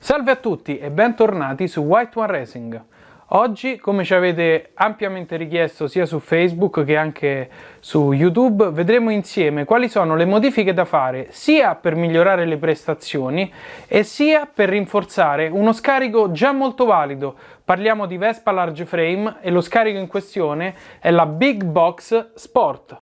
Salve a tutti e bentornati su White One Racing. Oggi, come ci avete ampiamente richiesto sia su Facebook che anche su YouTube, vedremo insieme quali sono le modifiche da fare sia per migliorare le prestazioni e sia per rinforzare uno scarico già molto valido. Parliamo di Vespa Large Frame e lo scarico in questione è la Big Box Sport.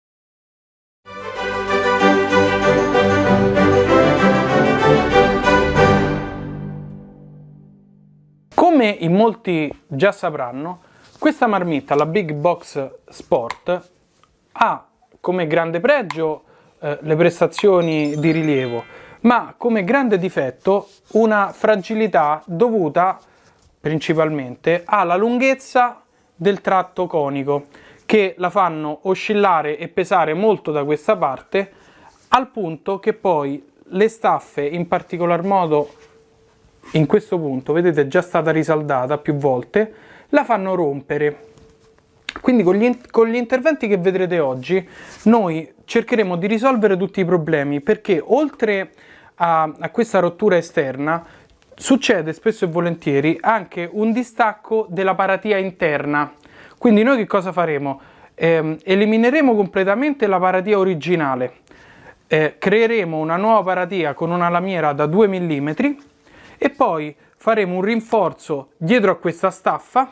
Come in molti già sapranno, questa marmitta, la Big Box Sport, ha come grande pregio le prestazioni di rilievo, ma come grande difetto una fragilità dovuta principalmente alla lunghezza del tratto conico, che la fanno oscillare e pesare molto da questa parte, al punto che poi le staffe, in particolar modo in questo punto, vedete, è già stata risaldata più volte, la fanno rompere. Quindi con gli interventi che vedrete oggi noi cercheremo di risolvere tutti i problemi, perché oltre a questa rottura esterna succede spesso e volentieri anche un distacco della paratia interna. Quindi noi che cosa faremo? Elimineremo completamente la paratia originale, creeremo una nuova paratia con una lamiera da 2 mm e poi faremo un rinforzo dietro a questa staffa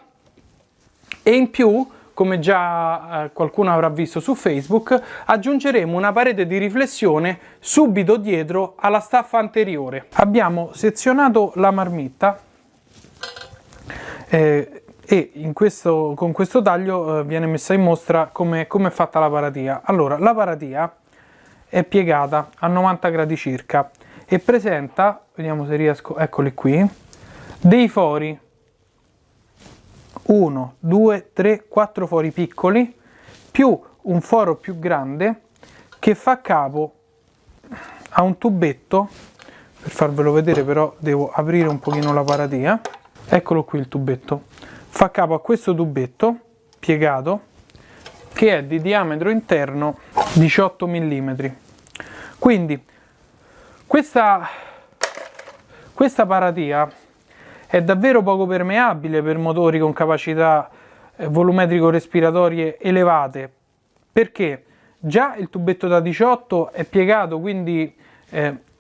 e in più, come già qualcuno avrà visto su Facebook, aggiungeremo una parete di riflessione subito dietro alla staffa anteriore. Abbiamo sezionato la marmitta e con questo taglio viene messa in mostra come è fatta la paratia. Allora, la paratia è piegata a 90 gradi circa e presenta, vediamo se riesco, eccoli qui, dei fori, 1, 2, 3, 4 fori piccoli, più un foro più grande che fa capo a un tubetto. Per farvelo vedere però devo aprire un pochino la paratia, eccolo qui il tubetto, fa capo a questo tubetto piegato che è di diametro interno 18 mm. Quindi questa paratia è davvero poco permeabile per motori con capacità volumetrico-respiratorie elevate, perché già il tubetto da 18 è piegato, quindi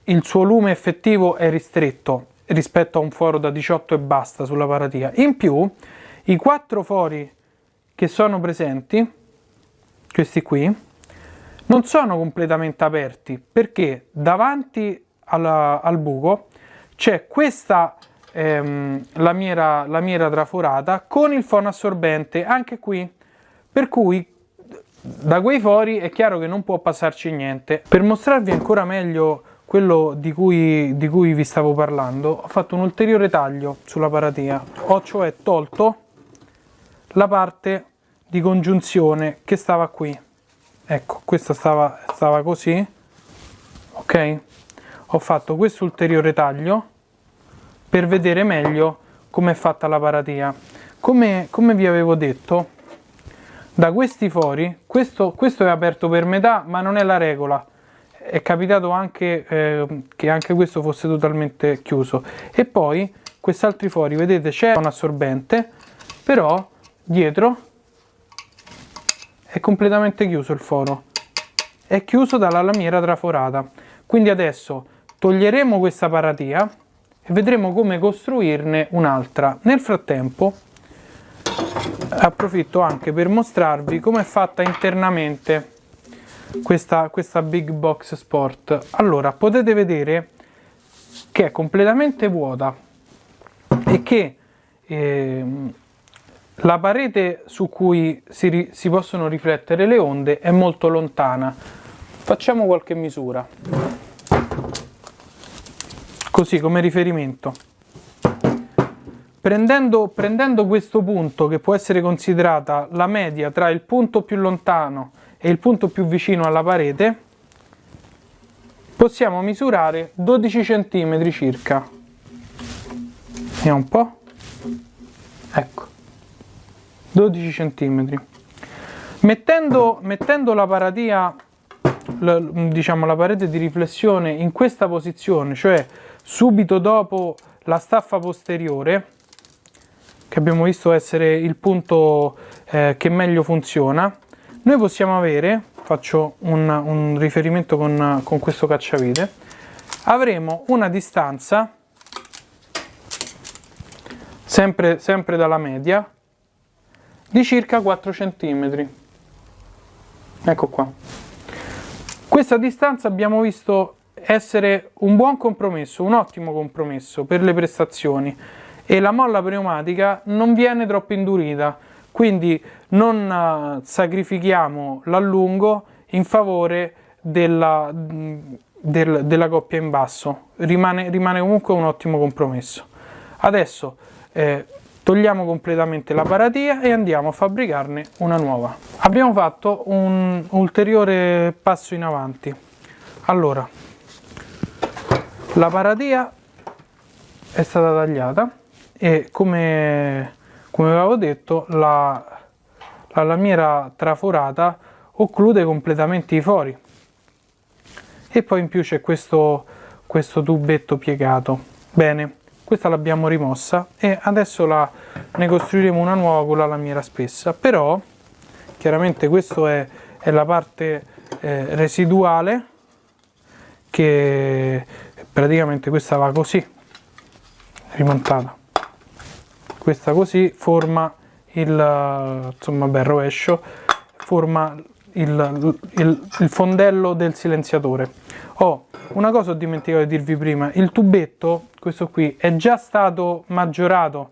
il suo lume effettivo è ristretto rispetto a un foro da 18 e basta sulla paratia. In più, i 4 fori che sono presenti, questi qui, non sono completamente aperti, perché davanti al buco c'è questa lamiera traforata con il fono assorbente anche qui, per cui da quei fori è chiaro che non può passarci niente. Per mostrarvi ancora meglio quello di cui vi stavo parlando, ho fatto un ulteriore taglio sulla paratia, ho cioè tolto la parte di congiunzione che stava qui. Ecco, questa stava così, ok? Ho fatto questo ulteriore taglio per vedere meglio come è fatta la paratia. Come vi avevo detto, da questi fori, questo è aperto per metà, ma non è la regola. È capitato anche che anche questo fosse totalmente chiuso. E poi, questi altri fori, vedete, c'è un assorbente, però dietro è completamente chiuso il foro, è chiuso dalla lamiera traforata. Quindi adesso toglieremo questa paratia e vedremo come costruirne un'altra. Nel frattempo approfitto anche per mostrarvi come è fatta internamente questa Big Box Sport. Allora, potete vedere che è completamente vuota e che la parete su cui si possono riflettere le onde è molto lontana. Facciamo qualche misura, così come riferimento. Prendendo questo punto, che può essere considerata la media tra il punto più lontano e il punto più vicino alla parete, possiamo misurare 12 cm circa. Vediamo un po'. Ecco. 12 cm. Mettendo la paratia, diciamo la parete di riflessione in questa posizione, cioè subito dopo la staffa posteriore, che abbiamo visto essere il punto che meglio funziona, noi possiamo avere, faccio un riferimento con questo cacciavite, avremo una distanza sempre dalla media di circa 4 cm. Ecco qua. Questa distanza abbiamo visto essere un buon compromesso, un ottimo compromesso per le prestazioni, e la molla pneumatica non viene troppo indurita, quindi non sacrifichiamo l'allungo in favore della coppia in basso, rimane comunque un ottimo compromesso. Adesso togliamo completamente la paratia e andiamo a fabbricarne una nuova. Abbiamo fatto un ulteriore passo in avanti. Allora, la paratia è stata tagliata e come avevo detto la lamiera traforata occlude completamente i fori, e poi in più c'è questo tubetto piegato. Bene, questa l'abbiamo rimossa e adesso ne costruiremo una nuova con la lamiera spessa, però chiaramente questa è la parte residuale, che praticamente questa va così, rimontata. Questa così forma il rovescio, forma il fondello del silenziatore. Una cosa ho dimenticato di dirvi prima: il tubetto, questo qui, è già stato maggiorato.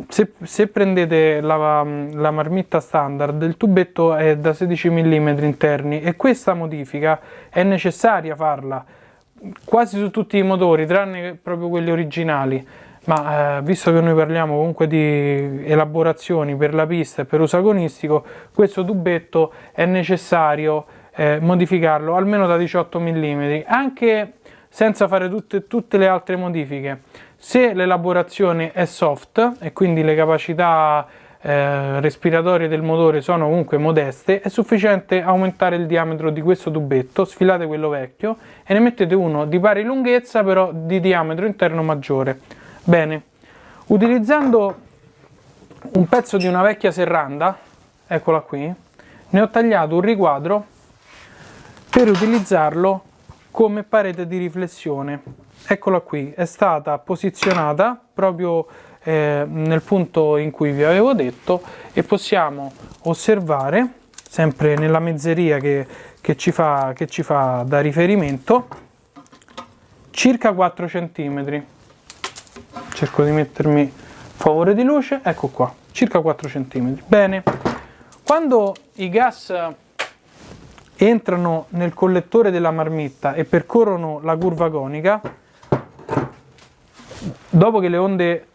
Se prendete la marmitta standard, il tubetto è da 16 mm interni, e questa modifica è necessaria farla quasi su tutti i motori, tranne proprio quelli originali. Ma visto che noi parliamo comunque di elaborazioni per la pista e per uso agonistico, questo tubetto è necessario modificarlo almeno da 18 mm, anche senza fare tutte le altre modifiche. Se l'elaborazione è soft e quindi le capacità respiratorie del motore sono comunque modeste, è sufficiente aumentare il diametro di questo tubetto, sfilate quello vecchio e ne mettete uno di pari lunghezza però di diametro interno maggiore. Bene, utilizzando un pezzo di una vecchia serranda, eccola qui, ne ho tagliato un riquadro per utilizzarlo come parete di riflessione. Eccola qui, è stata posizionata proprio nel punto in cui vi avevo detto, e possiamo osservare, sempre nella mezzeria che ci fa da riferimento, circa 4 cm. Cerco di mettermi a favore di luce, ecco qua, circa 4 cm. Bene, quando i gas entrano nel collettore della marmitta e percorrono la curva conica, dopo che le onde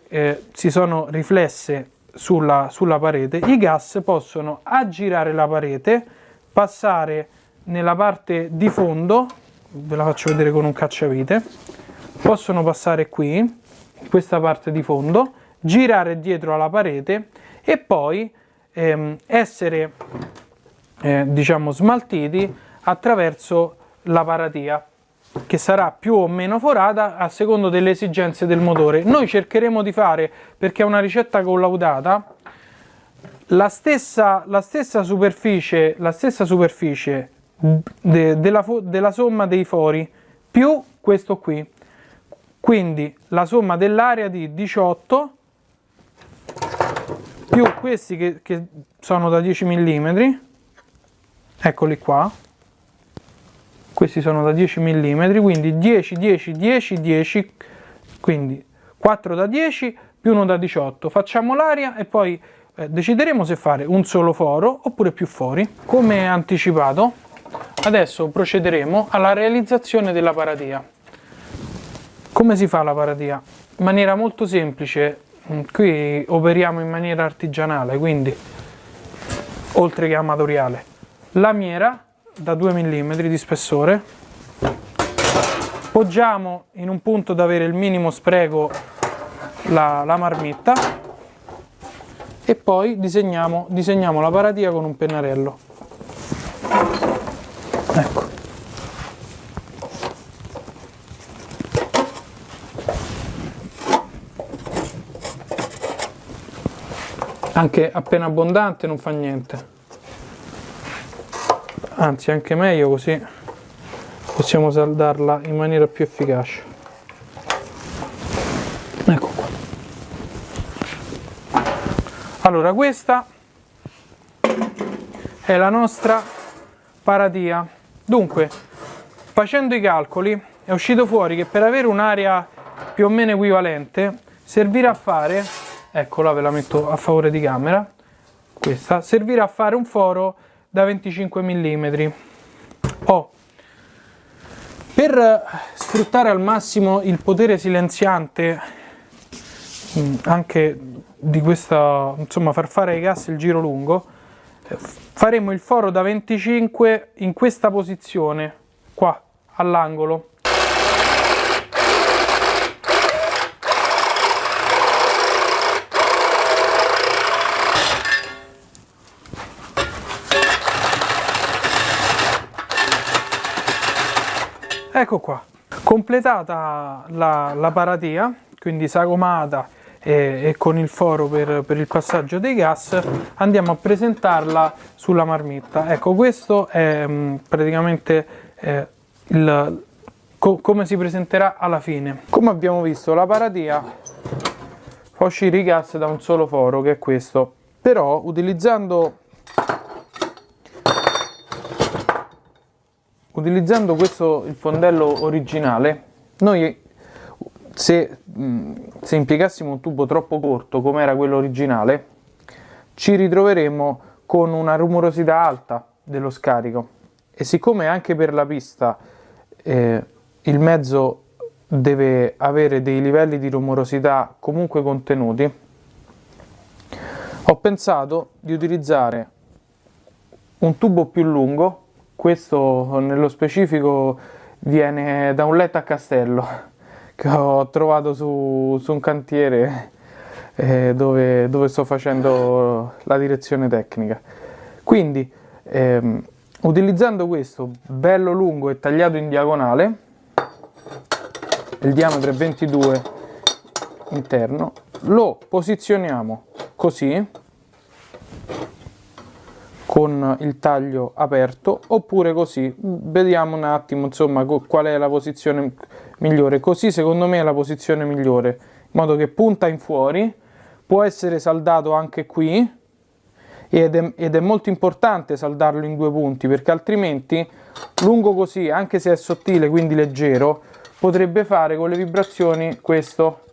si sono riflesse sulla parete, i gas possono aggirare la parete, passare nella parte di fondo, ve la faccio vedere con un cacciavite, possono passare qui, in questa parte di fondo, girare dietro alla parete e poi essere smaltiti attraverso la paratia, che sarà più o meno forata a secondo delle esigenze del motore. Noi cercheremo di fare, perché è una ricetta collaudata, la stessa superficie della somma dei fori più questo qui, quindi la somma dell'area di 18 più questi che sono da 10 mm, eccoli qua, questi sono da 10 mm, quindi 10, 10, 10, 10, quindi 4 da 10 più 1 da 18. Facciamo l'area e poi decideremo se fare un solo foro oppure più fori. Come anticipato, adesso procederemo alla realizzazione della paratia. Come si fa la paratia? In maniera molto semplice. Qui operiamo in maniera artigianale, quindi oltre che amatoriale. Lamiera da 2 mm di spessore, poggiamo in un punto da avere il minimo spreco la marmitta e poi disegniamo la paratia con un pennarello. Ecco. anche appena abbondante, non fa niente, anzi anche meglio, così possiamo saldarla in maniera più efficace. Ecco qua. Allora, questa è la nostra paratia. Dunque, facendo i calcoli è uscito fuori che per avere un'area più o meno equivalente servirà a fare, eccola, ve la metto a favore di camera, questa servirà a fare un foro da 25 mm. Per sfruttare al massimo il potere silenziante anche di questa, insomma, far fare ai gas il giro lungo, faremo il foro da 25 in questa posizione qua all'angolo. Ecco qua, completata la paratia, quindi sagomata e con il foro per il passaggio dei gas, andiamo a presentarla sulla marmitta. Ecco, questo è praticamente come si presenterà alla fine. Come abbiamo visto, la paratia fa uscire i gas da un solo foro, che è questo, però utilizzando questo, il fondello originale, noi se impiegassimo un tubo troppo corto come era quello originale, ci ritroveremo con una rumorosità alta dello scarico, e siccome anche per la pista il mezzo deve avere dei livelli di rumorosità comunque contenuti, ho pensato di utilizzare un tubo più lungo. Questo nello specifico viene da un letto a castello che ho trovato su un cantiere dove sto facendo la direzione tecnica. Quindi utilizzando questo bello lungo e tagliato in diagonale, il diametro è 22 interno, lo posizioniamo così, con il taglio aperto, oppure così. Vediamo un attimo, insomma, qual è la posizione migliore. Così secondo me è la posizione migliore, in modo che punta in fuori, può essere saldato anche qui, ed è molto importante saldarlo in due punti, perché altrimenti lungo così, anche se è sottile, quindi leggero, potrebbe fare con le vibrazioni questo,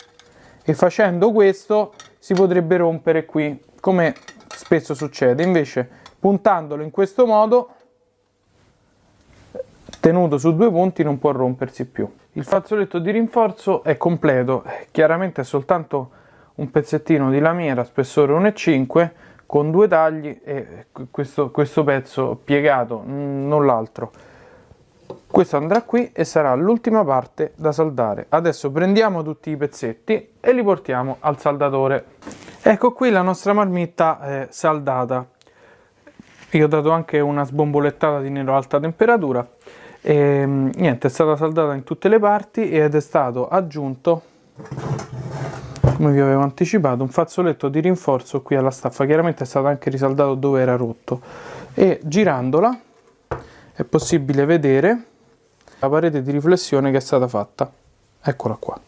e facendo questo si potrebbe rompere qui, come spesso succede. Invece puntandolo in questo modo, tenuto su due punti, non può rompersi più. Il fazzoletto di rinforzo è completo, chiaramente è soltanto un pezzettino di lamiera spessore 1,5 con due tagli e questo pezzo piegato, non l'altro. Questo andrà qui e sarà l'ultima parte da saldare. Adesso prendiamo tutti i pezzetti e li portiamo al saldatore. Ecco qui la nostra marmitta saldata. Io ho dato anche una sbombolettata di nero a alta temperatura e niente, è stata saldata in tutte le parti ed è stato aggiunto, come vi avevo anticipato, un fazzoletto di rinforzo qui alla staffa. Chiaramente è stato anche risaldato dove era rotto, e girandola è possibile vedere la parete di riflessione che è stata fatta. Eccola qua,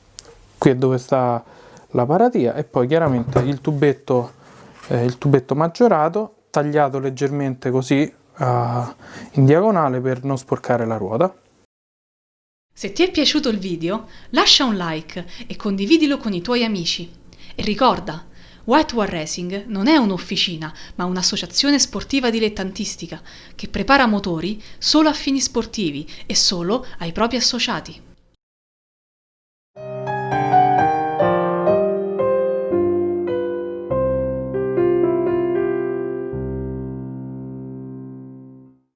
qui è dove sta la paratia, e poi chiaramente il tubetto maggiorato, tagliato leggermente così in diagonale per non sporcare la ruota. Se ti è piaciuto il video, lascia un like e condividilo con i tuoi amici. E ricorda, White War Racing non è un'officina, ma un'associazione sportiva dilettantistica che prepara motori solo a fini sportivi e solo ai propri associati.